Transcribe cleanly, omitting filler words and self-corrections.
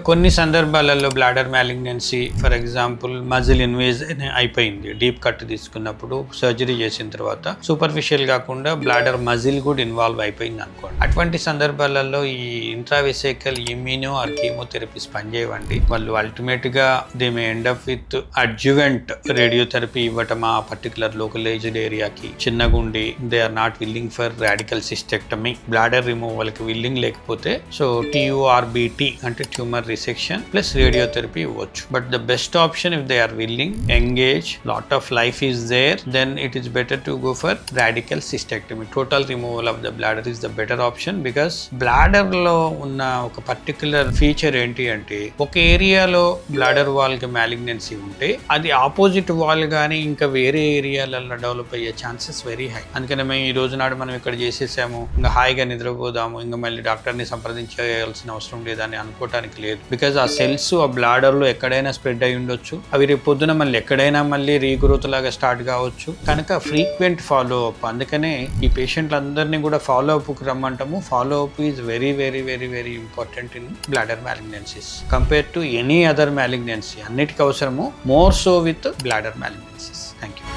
కొన్ని సందర్భాలలో bladder malignancy for example muscle invasion అయిపోయింది, డీప్ కట్ తీసుకున్నప్పుడు సర్జరీ చేసిన తర్వాత సూపర్ఫిషియల్ కాకుండా బ్లాడర్ మజిల్ కూడా ఇన్వాల్వ్ అయిపోయింది అనుకోండి. అటువంటి సందర్భాలలో ఈ ఇంట్రావెసికల్ ఇమ్యూనో ఆర్ కీమోథెరపీస్ పనిచేయవండి. వాళ్ళు అల్టిమేట్ గా they may end up with adjuvant radiotherapy ఇవ్వటం ఆ పర్టికులర్ లోకలైజ్డ్ ఏరియాకి. చిన్నగుండి they are not willing for radical cystectomy, bladder removal కి విల్లింగ్ లేకపోతే సో TURBT అంటే ట్యూమర్ రిసెక్షన్ ప్లస్ రేడియోథెరపీ ఇవ్వచ్చు. But the best option if they are willing, engage, lot of life is there, then it is better to go for radical cystectomy. Total removal of the bladder is the better option. Because bladder లో ఉన్న ఒక particular feature ఏంటి అంటే ఒక ఏరియాలో bladder wall కి malignancy ఉంటే అది ఆపోజిట్ వాల్ గానీ ఇంకా వేరే ఏరియాలలో డెవలప్ అయ్యే ఛాన్సెస్ వెరీ హై. అందుకనే మేము ఈ రోజు నాడు మనం ఇక్కడ చేసేసాము, ఇంకా హాయిగా నిద్రపోదాము, ఇంకా మళ్ళీ డాక్టర్ని సంప్రదించాల్సిన అవసరం లేదని అనుకోవటానికి లేదు. బికాజ్ ఆ సెల్స్ ఆ బ్లాడర్ లో ఎక్కడైనా స్ప్రెడ్ అయి ఉండొచ్చు, అవి రేపు పొద్దున మళ్ళీ ఎక్కడైనా మళ్ళీ రీగ్రోత్ లాగా స్టార్ట్ కావచ్చు. కనుక ఫ్రీక్వెంట్ ఫాలో అప్, అందుకనే ఈ పేషెంట్లందరినీ కూడా ఫాలో అప్ కు రమ్మంటాము. Follow up is very very very very important in bladder malignancies compare to any other malignancy. అన్నిటికీ అవసరము, more so with bladder malignancies. Thank you.